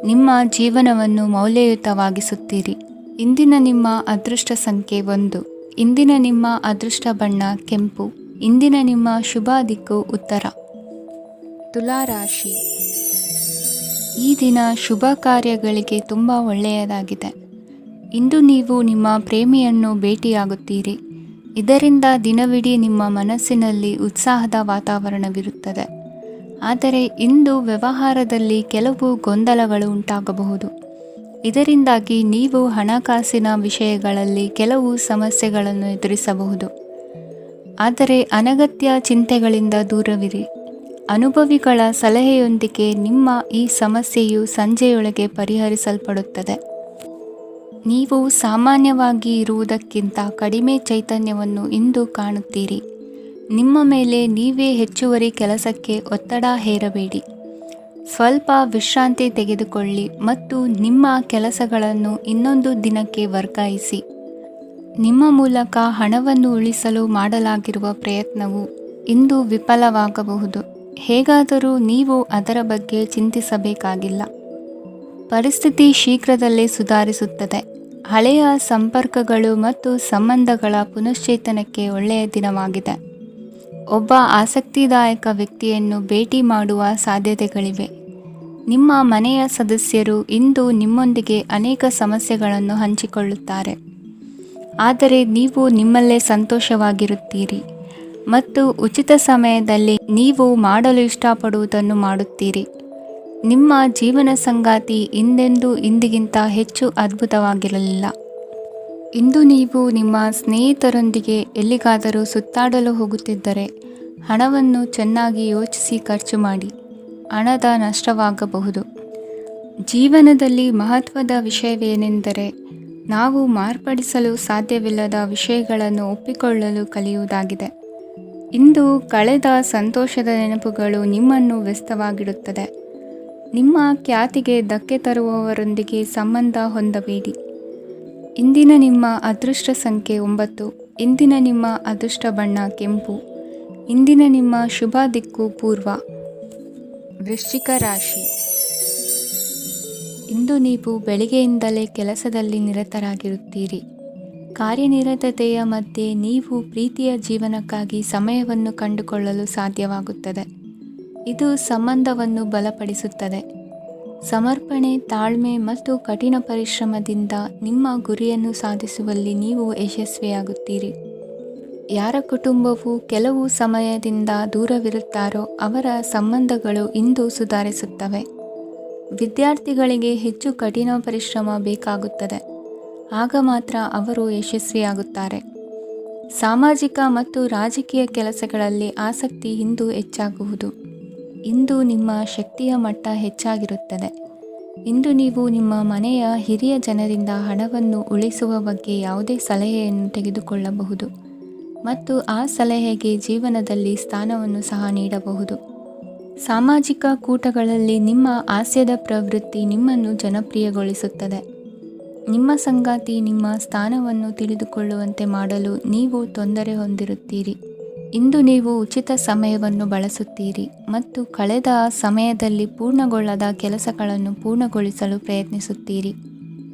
ನಿಮ್ಮ ಜೀವನವನ್ನು ಮೌಲ್ಯಯುತವಾಗಿಸುತ್ತೀರಿ. ಇಂದಿನ ನಿಮ್ಮ ಅದೃಷ್ಟ ಸಂಖ್ಯೆ 1. ಇಂದಿನ ನಿಮ್ಮ ಅದೃಷ್ಟ ಬಣ್ಣ ಕೆಂಪು. ಇಂದಿನ ನಿಮ್ಮ ಶುಭ ದಿಕ್ಕು ಉತ್ತರ. ತುಲಾ ರಾಶಿ. ಈ ದಿನ ಶುಭ ಕಾರ್ಯಗಳಿಗೆ ತುಂಬ ಒಳ್ಳೆಯದಾಗಿದೆ. ಇಂದು ನೀವು ನಿಮ್ಮ ಪ್ರೇಮಿಯನ್ನು ಭೇಟಿಯಾಗುತ್ತೀರಿ. ಇದರಿಂದ ದಿನವಿಡೀ ನಿಮ್ಮ ಮನಸ್ಸಿನಲ್ಲಿ ಉತ್ಸಾಹದ ವಾತಾವರಣವಿರುತ್ತದೆ. ಆದರೆ ಇಂದು ವ್ಯವಹಾರದಲ್ಲಿ ಕೆಲವು ಗೊಂದಲಗಳು ಉಂಟಾಗಬಹುದು. ಇದರಿಂದಾಗಿ ನೀವು ಹಣಕಾಸಿನ ವಿಷಯಗಳಲ್ಲಿ ಕೆಲವು ಸಮಸ್ಯೆಗಳನ್ನು ಎದುರಿಸಬಹುದು. ಆದರೆ ಅನಗತ್ಯ ಚಿಂತೆಗಳಿಂದ ದೂರವಿರಿ. ಅನುಭವಿಗಳ ಸಲಹೆಯೊಂದಿಗೆ ನಿಮ್ಮ ಈ ಸಮಸ್ಯೆಯು ಸಂಜೆಯೊಳಗೆ ಪರಿಹರಿಸಲ್ಪಡುತ್ತದೆ. ನೀವು ಸಾಮಾನ್ಯವಾಗಿ ಇರುವುದಕ್ಕಿಂತ ಕಡಿಮೆ ಚೈತನ್ಯವನ್ನು ಇಂದು ಕಾಣುತ್ತೀರಿ. ನಿಮ್ಮ ಮೇಲೆ ನೀವೇ ಹೆಚ್ಚುವರಿ ಕೆಲಸಕ್ಕೆ ಒತ್ತಡ ಹೇರಬೇಡಿ. ಸ್ವಲ್ಪ ವಿಶ್ರಾಂತಿ ತೆಗೆದುಕೊಳ್ಳಿ ಮತ್ತು ನಿಮ್ಮ ಕೆಲಸಗಳನ್ನು ಇನ್ನೊಂದು ದಿನಕ್ಕೆ ವರ್ಗಾಯಿಸಿ. ನಿಮ್ಮ ಮೂಲಕ ಹಣವನ್ನು ಉಳಿಸಲು ಮಾಡಲಾಗಿರುವ ಪ್ರಯತ್ನವು ಇಂದು ವಿಫಲವಾಗಬಹುದು. ಹೇಗಾದರೂ ನೀವು ಅದರ ಬಗ್ಗೆ ಚಿಂತಿಸಬೇಕಾಗಿಲ್ಲ. ಪರಿಸ್ಥಿತಿ ಶೀಘ್ರದಲ್ಲೇ ಸುಧಾರಿಸುತ್ತದೆ. ಹಳೆಯ ಸಂಪರ್ಕಗಳು ಮತ್ತು ಸಂಬಂಧಗಳ ಪುನಶ್ಚೇತನಕ್ಕೆ ಒಳ್ಳೆಯ ದಿನವಾಗಿದೆ. ಒಬ್ಬ ಆಸಕ್ತಿದಾಯಕ ವ್ಯಕ್ತಿಯನ್ನು ಭೇಟಿ ಮಾಡುವ ಸಾಧ್ಯತೆಗಳಿವೆ. ನಿಮ್ಮ ಮನೆಯ ಸದಸ್ಯರು ಇಂದು ನಿಮ್ಮೊಂದಿಗೆ ಅನೇಕ ಸಮಸ್ಯೆಗಳನ್ನು ಹಂಚಿಕೊಳ್ಳುತ್ತಾರೆ. ಆದರೆ ನೀವು ನಿಮ್ಮಲ್ಲೇ ಸಂತೋಷವಾಗಿರುತ್ತೀರಿ ಮತ್ತು ಉಚಿತ ಸಮಯದಲ್ಲಿ ನೀವು ಮಾಡಲು ಇಷ್ಟಪಡುವುದನ್ನು ಮಾಡುತ್ತೀರಿ. ನಿಮ್ಮ ಜೀವನ ಸಂಗಾತಿ ಇಂದೆಂದೂ ಇಂದಿಗಿಂತ ಹೆಚ್ಚು ಅದ್ಭುತವಾಗಿರಲಿಲ್ಲ. ಇಂದು ನೀವು ನಿಮ್ಮ ಸ್ನೇಹಿತರೊಂದಿಗೆ ಎಲ್ಲಿಗಾದರೂ ಸುತ್ತಾಡಲು ಹೋಗುತ್ತಿದ್ದರೆ ಹಣವನ್ನು ಚೆನ್ನಾಗಿ ಯೋಚಿಸಿ ಖರ್ಚು ಮಾಡಿ. ಹಣದ ನಷ್ಟವಾಗಬಹುದು. ಜೀವನದಲ್ಲಿ ಮಹತ್ವದ ವಿಷಯವೇನೆಂದರೆ ನಾವು ಮಾರ್ಪಡಿಸಲು ಸಾಧ್ಯವಿಲ್ಲದ ವಿಷಯಗಳನ್ನು ಒಪ್ಪಿಕೊಳ್ಳಲು ಕಲಿಯುವುದಾಗಿದೆ. ಇಂದು ಕಳೆದ ಸಂತೋಷದ ನೆನಪುಗಳು ನಿಮ್ಮನ್ನು ವ್ಯಸ್ತವಾಗಿಡುತ್ತದೆ. ನಿಮ್ಮ ಖ್ಯಾತಿಗೆ ಧಕ್ಕೆ ತರುವವರೊಂದಿಗೆ ಸಂಬಂಧ ಹೊಂದಬೇಡಿ. ಇಂದಿನ ನಿಮ್ಮ ಅದೃಷ್ಟ ಸಂಖ್ಯೆ 9. ಇಂದಿನ ನಿಮ್ಮ ಅದೃಷ್ಟ ಬಣ್ಣ ಕೆಂಪು. ಇಂದಿನ ನಿಮ್ಮ ಶುಭ ದಿಕ್ಕು ಪೂರ್ವ. ವೃಶ್ಚಿಕ ರಾಶಿ. ಇಂದು ನೀವು ಬೆಳಿಗ್ಗೆಯಿಂದಲೇ ಕೆಲಸದಲ್ಲಿ ನಿರತರಾಗಿರುತ್ತೀರಿ. ಕಾರ್ಯನಿರತತೆಯ ಮಧ್ಯೆ ನೀವು ಪ್ರೀತಿಯ ಜೀವನಕ್ಕಾಗಿ ಸಮಯವನ್ನು ಕಂಡುಕೊಳ್ಳಲು ಸಾಧ್ಯವಾಗುತ್ತದೆ. ಇದು ಸಂಬಂಧವನ್ನು ಬಲಪಡಿಸುತ್ತದೆ. ಸಮರ್ಪಣೆ, ತಾಳ್ಮೆ ಮತ್ತು ಕಠಿಣ ಪರಿಶ್ರಮದಿಂದ ನಿಮ್ಮ ಗುರಿಯನ್ನು ಸಾಧಿಸುವಲ್ಲಿ ನೀವು ಯಶಸ್ವಿಯಾಗುತ್ತೀರಿ. ಯಾರ ಕುಟುಂಬವು ಕೆಲವು ಸಮಯದಿಂದ ದೂರವಿರುತ್ತಾರೋ ಅವರ ಸಂಬಂಧಗಳು ಇಂದು ಸುಧಾರಿಸುತ್ತವೆ. ವಿದ್ಯಾರ್ಥಿಗಳಿಗೆ ಹೆಚ್ಚು ಕಠಿಣ ಪರಿಶ್ರಮ ಬೇಕಾಗುತ್ತದೆ. ಆಗ ಮಾತ್ರ ಅವರು ಯಶಸ್ವಿಯಾಗುತ್ತಾರೆ. ಸಾಮಾಜಿಕ ಮತ್ತು ರಾಜಕೀಯ ಕೆಲಸಗಳಲ್ಲಿ ಆಸಕ್ತಿ ಇಂದು ಹೆಚ್ಚಾಗುವುದು. ಇಂದು ನಿಮ್ಮ ಶಕ್ತಿಯ ಮಟ್ಟ ಹೆಚ್ಚಾಗಿರುತ್ತದೆ. ಇಂದು ನೀವು ನಿಮ್ಮ ಮನೆಯ ಹಿರಿಯ ಜನರಿಂದ ಹಣವನ್ನು ಉಳಿಸುವ ಬಗ್ಗೆ ಯಾವುದೇ ಸಲಹೆಯನ್ನು ತೆಗೆದುಕೊಳ್ಳಬಹುದು ಮತ್ತು ಆ ಸಲಹೆಗೆ ಜೀವನದಲ್ಲಿ ಸ್ಥಾನವನ್ನು ಸಹ ನೀಡಬಹುದು. ಸಾಮಾಜಿಕ ಕೂಟಗಳಲ್ಲಿ ನಿಮ್ಮ ಹಾಸ್ಯದ ಪ್ರವೃತ್ತಿ ನಿಮ್ಮನ್ನು ಜನಪ್ರಿಯಗೊಳಿಸುತ್ತದೆ. ನಿಮ್ಮ ಸಂಗಾತಿ ನಿಮ್ಮ ಸ್ಥಾನವನ್ನು ತಿಳಿದುಕೊಳ್ಳುವಂತೆ ಮಾಡಲು ನೀವು ತೊಂದರೆ ಹೊಂದಿರುತ್ತೀರಿ. ಇಂದು ನೀವು ಉಚಿತ ಸಮಯವನ್ನು ಬಳಸುತ್ತೀರಿ ಮತ್ತು ಕಳೆದ ಸಮಯದಲ್ಲಿ ಪೂರ್ಣಗೊಳ್ಳದ ಕೆಲಸಗಳನ್ನು ಪೂರ್ಣಗೊಳಿಸಲು ಪ್ರಯತ್ನಿಸುತ್ತೀರಿ.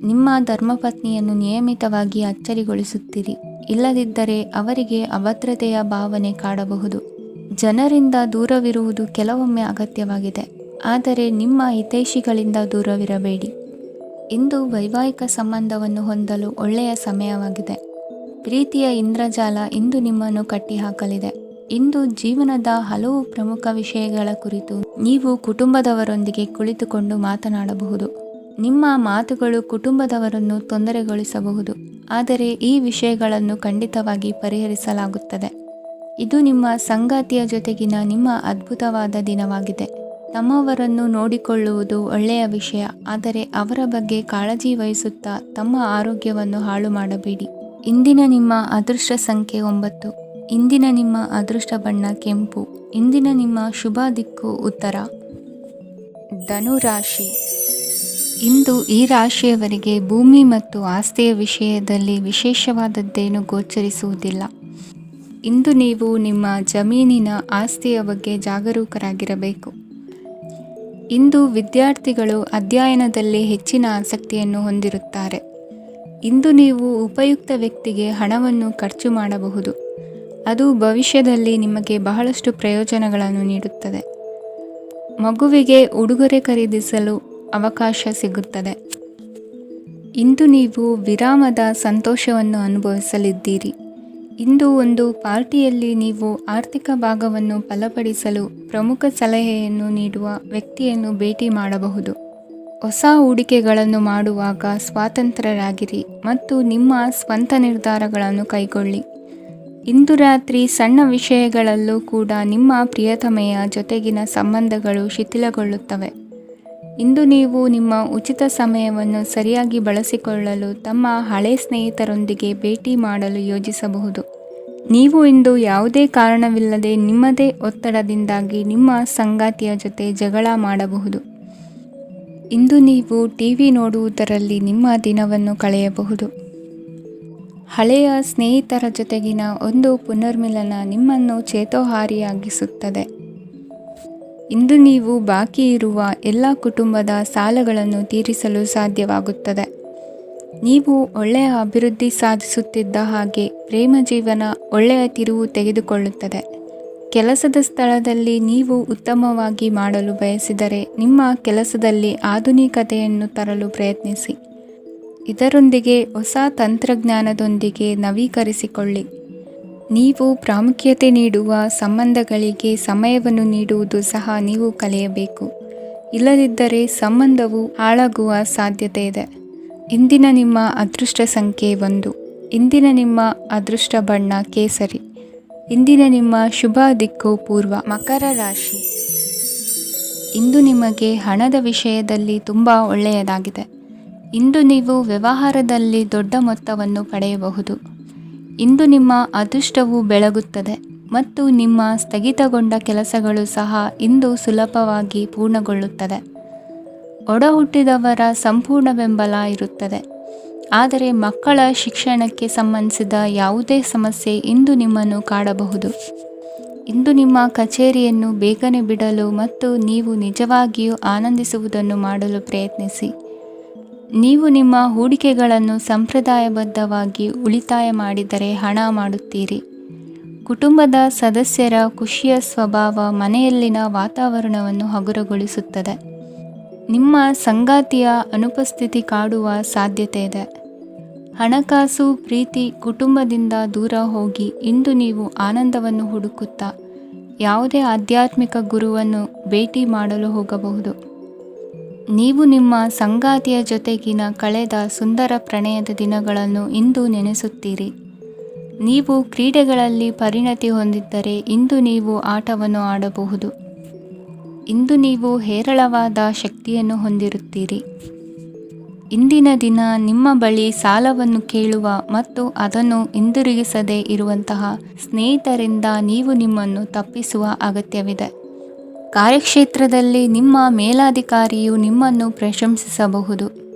ನಿಮ್ಮ ಧರ್ಮಪತ್ನಿಯನ್ನು ನಿಯಮಿತವಾಗಿ ಅಚ್ಚರಿಗೊಳಿಸುತ್ತೀರಿ. ಇಲ್ಲದಿದ್ದರೆ ಅವರಿಗೆ ಅಭದ್ರತೆಯ ಭಾವನೆ ಕಾಡಬಹುದು. ಜನರಿಂದ ದೂರವಿರುವುದು ಕೆಲವೊಮ್ಮೆ ಅಗತ್ಯವಾಗಿದೆ, ಆದರೆ ನಿಮ್ಮ ಹಿತೈಷಿಗಳಿಂದ ದೂರವಿರಬೇಡಿ. ಇಂದು ವೈವಾಹಿಕ ಸಂಬಂಧವನ್ನು ಹೊಂದಲು ಒಳ್ಳೆಯ ಸಮಯವಾಗಿದೆ. ಪ್ರೀತಿಯ ಇಂದ್ರಜಾಲ ಇಂದು ನಿಮ್ಮನ್ನು ಕಟ್ಟಿಹಾಕಲಿದೆ. ಇಂದು ಜೀವನದ ಹಲವು ಪ್ರಮುಖ ವಿಷಯಗಳ ಕುರಿತು ನೀವು ಕುಟುಂಬದವರೊಂದಿಗೆ ಕುಳಿತುಕೊಂಡು ಮಾತನಾಡಬಹುದು. ನಿಮ್ಮ ಮಾತುಗಳು ಕುಟುಂಬದವರನ್ನು ತೊಂದರೆಗೊಳಿಸಬಹುದು, ಆದರೆ ಈ ವಿಷಯಗಳನ್ನು ಖಂಡಿತವಾಗಿ ಪರಿಹರಿಸಲಾಗುತ್ತದೆ. ಇದು ನಿಮ್ಮ ಸಂಗಾತಿಯ ಜೊತೆಗಿನ ನಿಮ್ಮ ಅದ್ಭುತವಾದ ದಿನವಾಗಿದೆ. ತಮ್ಮವರನ್ನು ನೋಡಿಕೊಳ್ಳುವುದು ಒಳ್ಳೆಯ ವಿಷಯ, ಆದರೆ ಅವರ ಬಗ್ಗೆ ಕಾಳಜಿ ವಹಿಸುತ್ತಾ ತಮ್ಮ ಆರೋಗ್ಯವನ್ನು ಹಾಳು ಮಾಡಬೇಡಿ. ಇಂದಿನ ನಿಮ್ಮ ಅದೃಷ್ಟ ಸಂಖ್ಯೆ 9. ಇಂದಿನ ನಿಮ್ಮ ಅದೃಷ್ಟ ಬಣ್ಣ ಕೆಂಪು. ಇಂದಿನ ನಿಮ್ಮ ಶುಭ ದಿಕ್ಕು ಉತ್ತರ. ಧನುರಾಶಿ. ಇಂದು ಈ ರಾಶಿಯವರಿಗೆ ಭೂಮಿ ಮತ್ತು ಆಸ್ತಿಯ ವಿಷಯದಲ್ಲಿ ವಿಶೇಷವಾದದ್ದೇನು ಗೋಚರಿಸುವುದಿಲ್ಲ. ಇಂದು ನೀವು ನಿಮ್ಮ ಜಮೀನಿನ ಆಸ್ತಿಯ ಬಗ್ಗೆ ಜಾಗರೂಕರಾಗಿರಬೇಕು. ಇಂದು ವಿದ್ಯಾರ್ಥಿಗಳು ಅಧ್ಯಯನದಲ್ಲಿ ಹೆಚ್ಚಿನ ಆಸಕ್ತಿಯನ್ನು ಹೊಂದಿರುತ್ತಾರೆ. ಇಂದು ನೀವು ಉಪಯುಕ್ತ ವ್ಯಕ್ತಿಗೆ ಹಣವನ್ನು ಖರ್ಚು ಮಾಡಬಹುದು. ಅದು ಭವಿಷ್ಯದಲ್ಲಿ ನಿಮಗೆ ಬಹಳಷ್ಟು ಪ್ರಯೋಜನಗಳನ್ನು ನೀಡುತ್ತದೆ. ಮಗುವಿಗೆ ಉಡುಗೊರೆ ಖರೀದಿಸಲು ಅವಕಾಶ ಸಿಗುತ್ತದೆ. ಇಂದು ನೀವು ವಿರಾಮದ ಸಂತೋಷವನ್ನು ಅನುಭವಿಸಲಿದ್ದೀರಿ. ಇಂದು ಒಂದು ಪಾರ್ಟಿಯಲ್ಲಿ ನೀವು ಆರ್ಥಿಕ ಭಾಗವನ್ನು ಬಲಪಡಿಸಲು ಪ್ರಮುಖ ಸಲಹೆಯನ್ನು ನೀಡುವ ವ್ಯಕ್ತಿಯನ್ನು ಭೇಟಿ ಮಾಡಬಹುದು. ಹೊಸ ಹೂಡಿಕೆಗಳನ್ನು ಮಾಡುವಾಗ ಸ್ವಾತಂತ್ರ್ಯರಾಗಿರಿ ಮತ್ತು ನಿಮ್ಮ ಸ್ವಂತ ನಿರ್ಧಾರಗಳನ್ನು ಕೈಗೊಳ್ಳಿ. ಇಂದು ರಾತ್ರಿ ಸಣ್ಣ ವಿಷಯಗಳಲ್ಲೂ ಕೂಡ ನಿಮ್ಮ ಪ್ರಿಯತಮೆಯ ಜೊತೆಗಿನ ಸಂಬಂಧಗಳು ಶಿಥಿಲಗೊಳ್ಳುತ್ತವೆ. ಇಂದು ನೀವು ನಿಮ್ಮ ಉಚಿತ ಸಮಯವನ್ನು ಸರಿಯಾಗಿ ಬಳಸಿಕೊಳ್ಳಲು ತಮ್ಮ ಹಳೆ ಸ್ನೇಹಿತರೊಂದಿಗೆ ಭೇಟಿ ಮಾಡಲು ಯೋಜಿಸಬಹುದು. ನೀವು ಇಂದು ಯಾವುದೇ ಕಾರಣವಿಲ್ಲದೆ ನಿಮ್ಮದೇ ಒತ್ತಡದಿಂದಾಗಿ ನಿಮ್ಮ ಸಂಗಾತಿಯ ಜೊತೆ ಜಗಳ ಮಾಡಬಹುದು. ಇಂದು ನೀವು ಟಿವಿ ನೋಡುವುದರಲ್ಲಿ ನಿಮ್ಮ ದಿನವನ್ನು ಕಳೆಯಬಹುದು. ಹಳೆಯ ಸ್ನೇಹಿತರ ಜೊತೆಗಿನ ಒಂದು ಪುನರ್ಮಿಲನ ನಿಮ್ಮನ್ನು ಚೇತೋಹಾರಿಯಾಗಿಸುತ್ತದೆ. ಇಂದು ನೀವು ಬಾಕಿ ಇರುವ ಎಲ್ಲ ಕುಟುಂಬದ ಸಾಲಗಳನ್ನು ತೀರಿಸಲು ಸಾಧ್ಯವಾಗುತ್ತದೆ. ನೀವು ಒಳ್ಳೆಯ ಅಭಿವೃದ್ಧಿ ಸಾಧಿಸುತ್ತಿದ್ದ ಹಾಗೆ ಪ್ರೇಮ ಜೀವನ ಒಳ್ಳೆಯ ತಿರುವು ತೆಗೆದುಕೊಳ್ಳುತ್ತದೆ. ಕೆಲಸದ ಸ್ಥಳದಲ್ಲಿ ನೀವು ಉತ್ತಮವಾಗಿ ಮಾಡಲು ಬಯಸಿದರೆ ನಿಮ್ಮ ಕೆಲಸದಲ್ಲಿ ಆಧುನಿಕತೆಯನ್ನು ತರಲು ಪ್ರಯತ್ನಿಸಿ. ಇದರೊಂದಿಗೆ ಹೊಸ ತಂತ್ರಜ್ಞಾನದೊಂದಿಗೆ ನವೀಕರಿಸಿಕೊಳ್ಳಿ. ನೀವು ಪ್ರಾಮುಖ್ಯತೆ ನೀಡುವ ಸಂಬಂಧಗಳಿಗೆ ಸಮಯವನ್ನು ನೀಡುವುದು ಸಹ ನೀವು ಕಲಿಯಬೇಕು. ಇಲ್ಲದಿದ್ದರೆ ಸಂಬಂಧವು ಹಾಳಾಗುವ ಸಾಧ್ಯತೆ ಇದೆ. ಇಂದಿನ ನಿಮ್ಮ ಅದೃಷ್ಟ ಸಂಖ್ಯೆ 1. ಇಂದಿನ ನಿಮ್ಮ ಅದೃಷ್ಟ ಬಣ್ಣ ಕೇಸರಿ. ಇಂದಿನ ನಿಮ್ಮ ಶುಭ ದಿಕ್ಕು ಪೂರ್ವ. ಮಕರ ರಾಶಿ. ಇಂದು ನಿಮಗೆ ಹಣದ ವಿಷಯದಲ್ಲಿ ತುಂಬ ಒಳ್ಳೆಯದಾಗಿದೆ. ಇಂದು ನೀವು ವ್ಯವಹಾರದಲ್ಲಿ ದೊಡ್ಡ ಮೊತ್ತವನ್ನು ಪಡೆಯಬಹುದು. ಇಂದು ನಿಮ್ಮ ಅದೃಷ್ಟವು ಬೆಳಗುತ್ತದೆ ಮತ್ತು ನಿಮ್ಮ ಸ್ಥಗಿತಗೊಂಡ ಕೆಲಸಗಳು ಸಹ ಇಂದು ಸುಲಭವಾಗಿ ಪೂರ್ಣಗೊಳ್ಳುತ್ತದೆ. ಒಡಹುಟ್ಟಿದವರ ಸಂಪೂರ್ಣ ಬೆಂಬಲ ಇರುತ್ತದೆ, ಆದರೆ ಮಕ್ಕಳ ಶಿಕ್ಷಣಕ್ಕೆ ಸಂಬಂಧಿಸಿದ ಯಾವುದೇ ಸಮಸ್ಯೆ ಇಂದು ನಿಮ್ಮನ್ನು ಕಾಡಬಹುದು. ಇಂದು ನಿಮ್ಮ ಕಚೇರಿಯನ್ನು ಬೇಗನೆ ಬಿಡಲು ಮತ್ತು ನೀವು ನಿಜವಾಗಿಯೂ ಆನಂದಿಸುವುದನ್ನು ಮಾಡಲು ಪ್ರಯತ್ನಿಸಿ. ನೀವು ನಿಮ್ಮ ಹೂಡಿಕೆಗಳನ್ನು ಸಂಪ್ರದಾಯಬದ್ಧವಾಗಿ ಉಳಿತಾಯ ಮಾಡಿದರೆ ಹಣ ಮಾಡುತ್ತೀರಿ. ಕುಟುಂಬದ ಸದಸ್ಯರ ಖುಷಿಯ ಸ್ವಭಾವ ಮನೆಯಲ್ಲಿನ ವಾತಾವರಣವನ್ನು ಹಗುರಗೊಳಿಸುತ್ತದೆ. ನಿಮ್ಮ ಸಂಗಾತಿಯ ಅನುಪಸ್ಥಿತಿ ಕಾಡುವ ಸಾಧ್ಯತೆ ಇದೆ. ಹಣಕಾಸು, ಪ್ರೀತಿ, ಕುಟುಂಬದಿಂದ ದೂರ ಹೋಗಿ ಇಂದು ನೀವು ಆನಂದವನ್ನು ಹುಡುಕುತ್ತಾ ಯಾವುದೇ ಆಧ್ಯಾತ್ಮಿಕ ಗುರುವನ್ನು ಭೇಟಿ ಮಾಡಲು ಹೋಗಬಹುದು. ನೀವು ನಿಮ್ಮ ಸಂಗಾತಿಯ ಜೊತೆಗಿನ ಕಳೆದ ಸುಂದರ ಪ್ರಣಯದ ದಿನಗಳನ್ನು ಇಂದು ನೆನೆಸುತ್ತೀರಿ. ನೀವು ಕ್ರೀಡೆಗಳಲ್ಲಿ ಪರಿಣತಿ ಹೊಂದಿದ್ದರೆ ಇಂದು ನೀವು ಆಟವನ್ನು ಆಡಬಹುದು. ಇಂದು ನೀವು ಹೇರಳವಾದ ಶಕ್ತಿಯನ್ನು ಹೊಂದಿರುತ್ತೀರಿ. ಇಂದಿನ ದಿನ ನಿಮ್ಮ ಬಳಿ ಸಾಲವನ್ನು ಕೇಳುವ ಮತ್ತು ಅದನ್ನು ಹಿಂದಿರುಗಿಸದೇ ಇರುವಂತಹ ಸ್ನೇಹಿತರಿಂದ ನೀವು ನಿಮ್ಮನ್ನು ತಪ್ಪಿಸುವ ಅಗತ್ಯವಿದೆ. ಕಾರ್ಯಕ್ಷೇತ್ರದಲ್ಲಿ ನಿಮ್ಮ ಮೇಲಾಧಿಕಾರಿಯು ನಿಮ್ಮನ್ನು ಪ್ರಶಂಸಿಸಬಹುದು.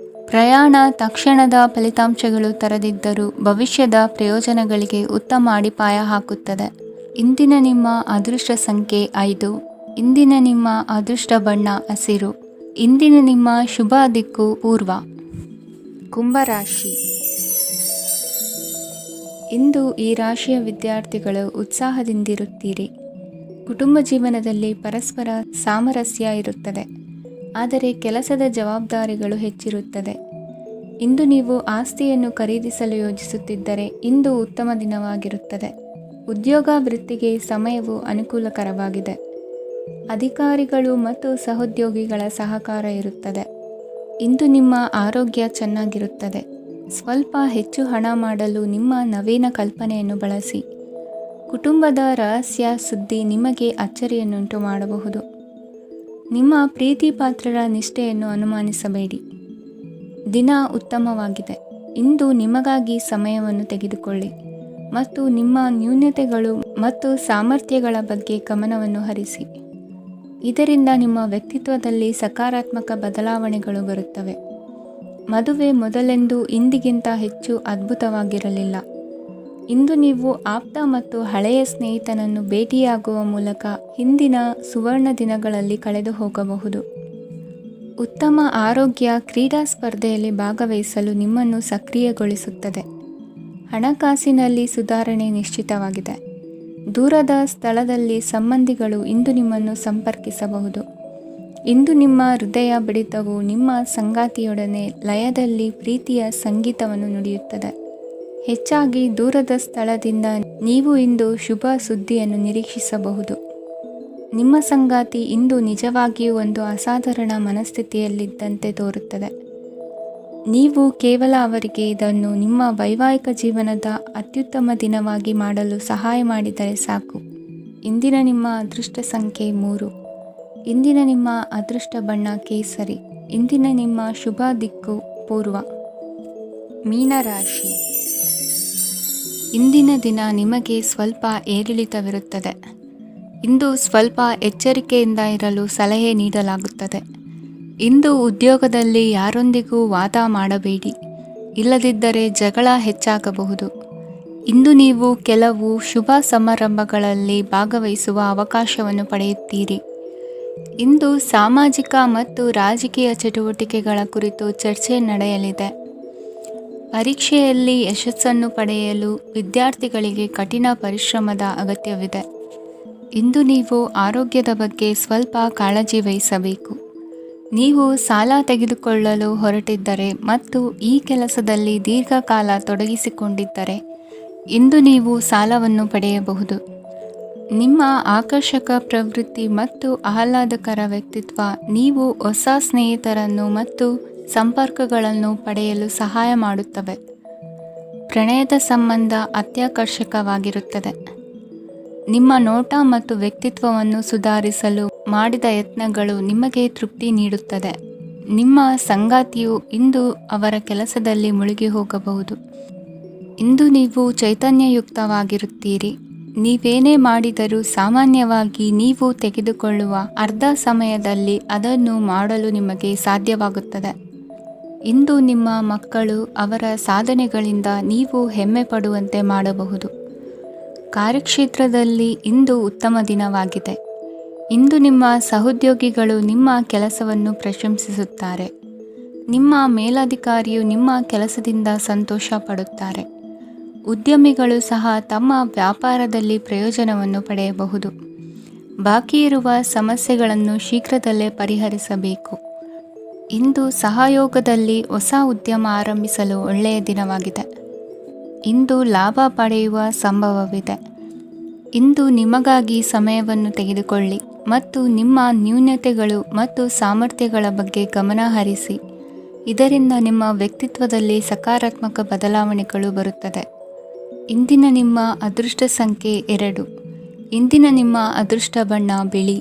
ಪ್ರಯಾಣ ತಕ್ಷಣದ ಫಲಿತಾಂಶಗಳು ತರದಿದ್ದರೂ ಭವಿಷ್ಯದ ಪ್ರಯೋಜನಗಳಿಗೆ ಉತ್ತಮ ಅಡಿಪಾಯ ಹಾಕುತ್ತದೆ. ಇಂದಿನ ನಿಮ್ಮ ಅದೃಷ್ಟ ಸಂಖ್ಯೆ 5. ಇಂದಿನ ನಿಮ್ಮ ಅದೃಷ್ಟ ಬಣ್ಣ ಹಸಿರು. ಇಂದಿನ ನಿಮ್ಮ ಶುಭ ದಿಕ್ಕು ಪೂರ್ವ. ಕುಂಭರಾಶಿ. ಇಂದು ಈ ರಾಶಿಯ ವಿದ್ಯಾರ್ಥಿಗಳು ಉತ್ಸಾಹದಿಂದಿರುತ್ತೀರಿ. ಕುಟುಂಬ ಜೀವನದಲ್ಲಿ ಪರಸ್ಪರ ಸಾಮರಸ್ಯ ಇರುತ್ತದೆ, ಆದರೆ ಕೆಲಸದ ಜವಾಬ್ದಾರಿಗಳು ಹೆಚ್ಚಿರುತ್ತದೆ. ಇಂದು ನೀವು ಆಸ್ತಿಯನ್ನು ಖರೀದಿಸಲು ಯೋಜಿಸುತ್ತಿದ್ದರೆ ಇಂದು ಉತ್ತಮ ದಿನವಾಗಿರುತ್ತದೆ. ಉದ್ಯೋಗ ವೃತ್ತಿಗೆ ಸಮಯವು ಅನುಕೂಲಕರವಾಗಿದೆ. ಅಧಿಕಾರಿಗಳು ಮತ್ತು ಸಹೋದ್ಯೋಗಿಗಳ ಸಹಕಾರ ಇರುತ್ತದೆ. ಇಂದು ನಿಮ್ಮ ಆರೋಗ್ಯ ಚೆನ್ನಾಗಿರುತ್ತದೆ. ಸ್ವಲ್ಪ ಹೆಚ್ಚು ಹಣ ಮಾಡಲು ನಿಮ್ಮ ನವೀನ ಕಲ್ಪನೆಯನ್ನು ಬಳಸಿ. ಕುಟುಂಬದ ರಹಸ್ಯ ಸುದ್ದಿ ನಿಮಗೆ ಅಚ್ಚರಿಯನ್ನುಂಟು ಮಾಡಬಹುದು. ನಿಮ್ಮ ಪ್ರೀತಿ ಪಾತ್ರರ ನಿಷ್ಠೆಯನ್ನು ಅನುಮಾನಿಸಬೇಡಿ. ದಿನ ಉತ್ತಮವಾಗಿದೆ. ಇಂದು ನಿಮಗಾಗಿ ಸಮಯವನ್ನು ತೆಗೆದುಕೊಳ್ಳಿ ಮತ್ತು ನಿಮ್ಮ ನ್ಯೂನತೆಗಳು ಮತ್ತು ಸಾಮರ್ಥ್ಯಗಳ ಬಗ್ಗೆ ಗಮನವನ್ನು ಹರಿಸಿ. ಇದರಿಂದ ನಿಮ್ಮ ವ್ಯಕ್ತಿತ್ವದಲ್ಲಿ ಸಕಾರಾತ್ಮಕ ಬದಲಾವಣೆಗಳು ಬರುತ್ತವೆ. ಮದುವೆ ಮೊದಲೆಂದೂ ಇಂದಿಗಿಂತ ಹೆಚ್ಚು ಅದ್ಭುತವಾಗಿರಲಿಲ್ಲ. ಇಂದು ನೀವು ಆಪ್ತ ಮತ್ತು ಹಳೆಯ ಸ್ನೇಹಿತನನ್ನು ಭೇಟಿಯಾಗುವ ಮೂಲಕ ಹಿಂದಿನ ಸುವರ್ಣ ದಿನಗಳಲ್ಲಿ ಕಳೆದು ಹೋಗಬಹುದು. ಉತ್ತಮ ಆರೋಗ್ಯ ಕ್ರೀಡಾ ಸ್ಪರ್ಧೆಯಲ್ಲಿ ಭಾಗವಹಿಸಲು ನಿಮ್ಮನ್ನು ಸಕ್ರಿಯಗೊಳಿಸುತ್ತದೆ. ಹಣಕಾಸಿನಲ್ಲಿ ಸುಧಾರಣೆ ನಿಶ್ಚಿತವಾಗಿದೆ. ದೂರದ ಸ್ಥಳದಲ್ಲಿ ಸಂಬಂಧಿಗಳು ಇಂದು ನಿಮ್ಮನ್ನು ಸಂಪರ್ಕಿಸಬಹುದು. ಇಂದು ನಿಮ್ಮ ಹೃದಯ ಬಡಿತವು ನಿಮ್ಮ ಸಂಗಾತಿಯೊಡನೆ ಲಯದಲ್ಲಿ ಪ್ರೀತಿಯ ಸಂಗೀತವನ್ನು ನುಡಿಯುತ್ತದೆ. ಹೆಚ್ಚಾಗಿ ದೂರದ ಸ್ಥಳದಿಂದ ನೀವು ಇಂದು ಶುಭ ಸುದ್ದಿಯನ್ನು ನಿರೀಕ್ಷಿಸಬಹುದು. ನಿಮ್ಮ ಸಂಗಾತಿ ಇಂದು ನಿಜವಾಗಿಯೂ ಒಂದು ಅಸಾಧಾರಣ ಮನಸ್ಥಿತಿಯಲ್ಲಿದ್ದಂತೆ ತೋರುತ್ತದೆ. ನೀವು ಕೇವಲ ಅವರಿಗೆ ಇದನ್ನು ನಿಮ್ಮ ವೈವಾಹಿಕ ಜೀವನದ ಅತ್ಯುತ್ತಮ ದಿನವಾಗಿ ಮಾಡಲು ಸಹಾಯ ಮಾಡಿದರೆ ಸಾಕು. ಇಂದಿನ ನಿಮ್ಮ ಅದೃಷ್ಟ ಸಂಖ್ಯೆ 3. ಇಂದಿನ ನಿಮ್ಮ ಅದೃಷ್ಟ ಬಣ್ಣ ಕೇಸರಿ. ಇಂದಿನ ನಿಮ್ಮ ಶುಭ ದಿಕ್ಕು ಪೂರ್ವ. ಮೀನರಾಶಿ. ಇಂದಿನ ದಿನ ನಿಮಗೆ ಸ್ವಲ್ಪ ಏರಿಳಿತವಿರುತ್ತದೆ. ಇಂದು ಸ್ವಲ್ಪ ಎಚ್ಚರಿಕೆಯಿಂದ ಇರಲು ಸಲಹೆ ನೀಡಲಾಗುತ್ತದೆ. ಇಂದು ಉದ್ಯೋಗದಲ್ಲಿ ಯಾರೊಂದಿಗೂ ವಾದ ಮಾಡಬೇಡಿ, ಇಲ್ಲದಿದ್ದರೆ ಜಗಳ ಹೆಚ್ಚಾಗಬಹುದು. ಇಂದು ನೀವು ಕೆಲವು ಶುಭ ಸಮಾರಂಭಗಳಲ್ಲಿ ಭಾಗವಹಿಸುವ ಅವಕಾಶವನ್ನು ಪಡೆಯುತ್ತೀರಿ. ಇಂದು ಸಾಮಾಜಿಕ ಮತ್ತು ರಾಜಕೀಯ ಚಟುವಟಿಕೆಗಳ ಕುರಿತು ಚರ್ಚೆ ನಡೆಯಲಿದೆ. ಪರೀಕ್ಷೆಯಲ್ಲಿ ಯಶಸ್ಸನ್ನು ಪಡೆಯಲು ವಿದ್ಯಾರ್ಥಿಗಳಿಗೆ ಕಠಿಣ ಪರಿಶ್ರಮದ ಅಗತ್ಯವಿದೆ. ಇಂದು ನೀವು ಆರೋಗ್ಯದ ಬಗ್ಗೆ ಸ್ವಲ್ಪ ಕಾಳಜಿ ವಹಿಸಬೇಕು. ನೀವು ಸಾಲ ತೆಗೆದುಕೊಳ್ಳಲು ಹೊರಟಿದ್ದರೆ ಮತ್ತು ಈ ಕೆಲಸದಲ್ಲಿ ದೀರ್ಘಕಾಲ ತೊಡಗಿಸಿಕೊಂಡಿದ್ದರೆ ಇಂದು ನೀವು ಸಾಲವನ್ನು ಪಡೆಯಬಹುದು. ನಿಮ್ಮ ಆಕರ್ಷಕ ಪ್ರವೃತ್ತಿ ಮತ್ತು ಆಹ್ಲಾದಕರ ವ್ಯಕ್ತಿತ್ವ ನೀವು ಹೊಸ ಸ್ನೇಹಿತರನ್ನು ಮತ್ತು ಸಂಪರ್ಕಗಳನ್ನು ಪಡೆಯಲು ಸಹಾಯ ಮಾಡುತ್ತವೆ. ಪ್ರಣಯದ ಸಂಬಂಧ ಅತ್ಯಾಕರ್ಷಕವಾಗಿರುತ್ತದೆ. ನಿಮ್ಮ ನೋಟ ಮತ್ತು ವ್ಯಕ್ತಿತ್ವವನ್ನು ಸುಧಾರಿಸಲು ಮಾಡಿದ ಯತ್ನಗಳು ನಿಮಗೆ ತೃಪ್ತಿ ನೀಡುತ್ತದೆ. ನಿಮ್ಮ ಸಂಗಾತಿಯು ಇಂದು ಅವರ ಕೆಲಸದಲ್ಲಿ ಮುಳುಗಿ ಹೋಗಬಹುದು. ಇಂದು ನೀವು ಚೈತನ್ಯಯುಕ್ತವಾಗಿರುತ್ತೀರಿ. ನೀವೇನೇ ಮಾಡಿದರೂ ಸಾಮಾನ್ಯವಾಗಿ ನೀವು ತೆಗೆದುಕೊಳ್ಳುವ ಅರ್ಧ ಸಮಯದಲ್ಲಿ ಅದನ್ನು ಮಾಡಲು ನಿಮಗೆ ಸಾಧ್ಯವಾಗುತ್ತದೆ. ಇಂದು ನಿಮ್ಮ ಮಕ್ಕಳು ಅವರ ಸಾಧನೆಗಳಿಂದ ನೀವು ಹೆಮ್ಮೆ ಪಡುವಂತೆ ಮಾಡಬಹುದು. ಕಾರ್ಯಕ್ಷೇತ್ರದಲ್ಲಿ ಇಂದು ಉತ್ತಮ ದಿನವಾಗಿದೆ. ಇಂದು ನಿಮ್ಮ ಸಹೋದ್ಯೋಗಿಗಳು ನಿಮ್ಮ ಕೆಲಸವನ್ನು ಪ್ರಶಂಸಿಸುತ್ತಾರೆ. ನಿಮ್ಮ ಮೇಲಧಿಕಾರಿಯು ನಿಮ್ಮ ಕೆಲಸದಿಂದ ಸಂತೋಷ ಪಡುತ್ತಾರೆ. ಉದ್ಯಮಿಗಳು ಸಹ ತಮ್ಮ ವ್ಯಾಪಾರದಲ್ಲಿ ಪ್ರಯೋಜನವನ್ನು ಪಡೆಯಬಹುದು. ಬಾಕಿ ಇರುವ ಸಮಸ್ಯೆಗಳನ್ನು ಶೀಘ್ರದಲ್ಲೇ ಪರಿಹರಿಸಬೇಕು. ಇಂದು ಸಹಯೋಗದಲ್ಲಿ ಹೊಸ ಉದ್ಯಮ ಆರಂಭಿಸಲು ಒಳ್ಳೆಯ ದಿನವಾಗಿದೆ. ಇಂದು ಲಾಭ ಪಡೆಯುವ ಸಂಭವವಿದೆ. ಇಂದು ನಿಮಗಾಗಿ ಸಮಯವನ್ನು ತೆಗೆದುಕೊಳ್ಳಿ ಮತ್ತು ನಿಮ್ಮ ನ್ಯೂನತೆಗಳು ಮತ್ತು ಸಾಮರ್ಥ್ಯಗಳ ಬಗ್ಗೆ ಗಮನ ಹರಿಸಿ. ಇದರಿಂದ ನಿಮ್ಮ ವ್ಯಕ್ತಿತ್ವದಲ್ಲಿ ಸಕಾರಾತ್ಮಕ ಬದಲಾವಣೆಗಳು ಬರುತ್ತದೆ. ಇಂದಿನ ನಿಮ್ಮ ಅದೃಷ್ಟ ಸಂಖ್ಯೆ 2. ಇಂದಿನ ನಿಮ್ಮ ಅದೃಷ್ಟ ಬಣ್ಣ ಬಿಳಿ.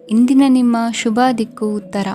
ಇಂದಿನ ನಿಮ್ಮ ಶುಭ ದಿಕ್ಕು ಉತ್ತರ.